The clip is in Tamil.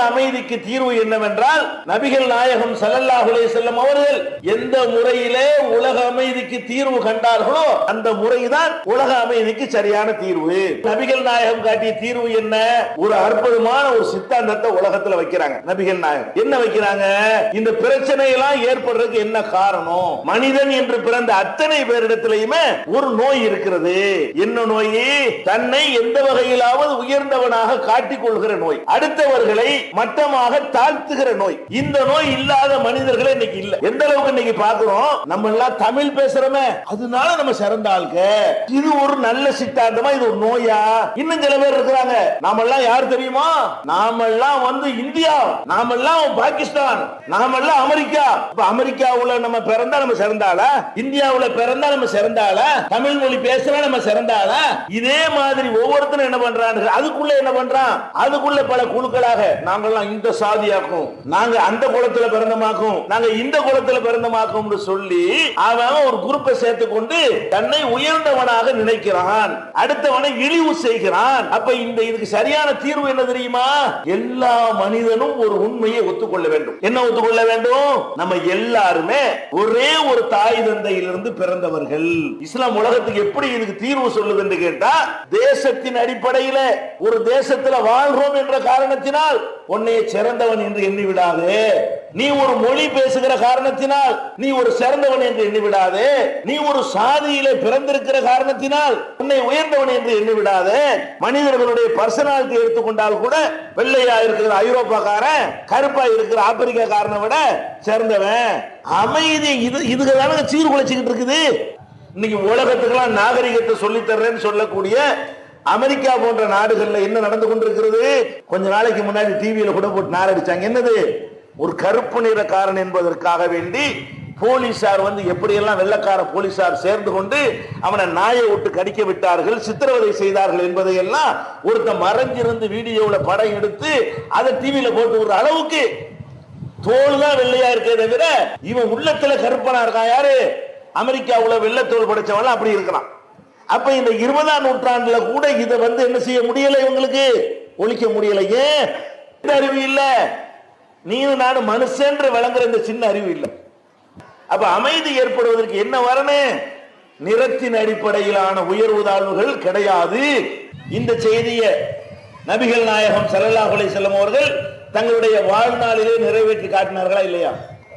அமைதிக்கு தீர்வு என்னவென்றால் நபிகள் நாயகம் ஸல்லல்லாஹு அலைஹி வஸல்லம் அவர்கள் எந்த முறையிலே உலக அமைதிக்கு தீர்வு கண்டார்களோ அந்த முறைதான் உலக அமைதிக்கு சரியான தீர்வு. நபிகள் நாயகம் காட்டிய தீர்வு என்ன? ஒரு அற்புதமான ஒரு சித்தாந்தத்தை உலகத்துல வைக்கிறாங்க. நபிகள் நாயகம் என்ன வைக்கிறாங்க? இந்த பிரச்சனை எல்லாம் ஏற்படுறதுக்கு என்ன காரணம்? மனிதன் என்று பிறந்த அத்தனை பேரிடத்திலேயுமே ஒரு நோய் இருக்கிறது. என்ன நோய்? தன்னை எந்த வகையிலாவது உயர்ந்தவனாக காட்டிக் கொள்கிற நோய், அடுத்தவர்களை மட்டமாக தாழ்த்துகிற நோய். இந்த நோய் இல்லாத மனிதர்களே இன்னைக்கு இல்ல. எந்த அளவுக்கு இன்னைக்கு பாக்குறோம், நம்ம எல்லாம் தமிழ் பேசுறோமே அதனால நம்ம சிறந்த ஆளுங்க. இது ஒரு நல்ல சித்தாந்தமா? இது ஒரு நோயா? இன்னும் சில பேர் இருக்கிறாங்க, நாமெல்லாம் யார் தெரியுமா? நாமெல்லாம் வந்து இந்தியா, நாமெல்லாம் பாகிஸ்தான், நாமெல்லாம் அமெரிக்கா. இப்ப அமெரிக்காவுல நம்ம பிறந்தா நம்ம சிறந்தாளா? இந்தியாவுல பிறந்தா நம்ம சிறந்தாளா? தமிழ் மொழி பேசுறா நம்ம சிறந்தாளா? இதே மாதிரி ஒவ்வொருத்தரும் என்ன பண்றாங்க, அதுக்குள்ள என்ன பண்றான், அதுக்குள்ள பல குழுக்களாக நாங்கெல்லாம் இந்த சாதியாக்கும், நாங்க அந்த குலத்துல பிறந்தமாக்கும், நாங்க இந்த குலத்துல பிறந்தமாக்கும் சொல்லி அவன் ஒரு குரூப்பை சேர்த்து கொண்டு தன்னை உயர்ந்தவனாக நினைக்கிறான், அடுத்தவனை இழிவு செய்கிறான். அப்ப இந்த இதுக்கு சரியான தீர்வு என்ன தெரியுமா? எல்லா மனிதனும் ஒரு உண்மையை ஒத்துக்கொள்ள வேண்டும். என்ன ஒத்துக்கொள்ள வேண்டும்? நம்ம எல்லாருமே ஒரே ஒரு தாய் தந்தையிலிருந்து பிறந்தவர்கள். இஸ்லாம் உலகத்துக்கு எப்படி இதுக்கு தீர்வு சொல்லுது என்று கேட்டா, தேசத்தின் அடிப்படையில் ஒரு தேசத்துல வாழ்றோம் என்ற காரணத்தினால் உன்னை சிறந்தவன் என்று எண்ணி விடாதே. நீ ஒரு மொழி பேசுகிற காரணத்தினால் நீ ஒரு சிறந்தவன் என்று எண்ணி விடாதே. நீ ஒரு சாதியிலே பிறந்திருக்கிற காரணத்தினால் உன்னை உயர்ந்தவன் என்று எண்ணி விடாதே. மனிதர்களுடைய பர்சனாலிட்டி எடுத்துக்கொண்டால் கூட வெள்ளையா இருக்கிற ஐரோப்பாக்காரன் கருப்பா இருக்கிற ஆப்பிரிக்காக்காரனை விட சிறந்தவன். அமைதி இதுக்கு தானே சீர்குலைச்சுக்கிட்டு இருக்குது. இன்னைக்கு உலகத்துக்கெல்லாம் நாகரிகத்தை சொல்லி தர்றேன்னு சொல்லக்கூடிய அமெரிக்கா போன்ற நாடுகள்ல என்ன நடந்து கொண்டிருக்கிறது? கொஞ்ச நாளைக்கு முன்னாடி டிவியில கூட போட்டு நாரடிச்சாங்க. என்னது? ஒரு கருப்பு நிறக்காரன் என்பதற்காக வேண்டி போலீசார் வந்து எப்படியெல்லாம் வெள்ளக்கார போலீசார் சேர்ந்து கொண்டு அவனை நாயை விட்டு கடிக்க விட்டார்கள், சித்திரவதை செய்தார்கள் என்பதையெல்லாம் ஒருத்த மறைஞ்சிருந்து வீடியோவில் படம் எடுத்து அதை டிவியில போட்டு ஒரு அளவுக்கு தோல் தான் வெள்ளையா இருக்கே தவிர இவன் உள்ளத்துல கருப்பனா இருக்கான். யாரு? அமெரிக்காவுல வெள்ளத்தோல் படைச்சவன் அப்படி இருக்கிறான். அப்ப இந்த 20ஆம் நூற்றாண்டுல கூட இதை வந்து என்ன செய்ய முடியல, இவங்களுக்கு ஒழிக்க முடியல. ஏன்? இந்த அறிவு இல்ல. நீயும் நானும் மனுஷன் விளங்குற இந்த சின்ன அறிவு இல்ல. அப்ப அமைதி ஏற்படுவதற்கு என்ன வரணும்? நிறத்தின் அடிப்படையிலான உயர்வு தாழ்வுகள் கிடையாது. இந்த செய்தியை நபிகள் நாயகம் ஸல்லல்லாஹு அலைஹி வஸல்லம் அவர்கள் தங்களுடைய வாழ்நாளிலே நிறைவேற்றி காட்டினார்களா இல்லையா?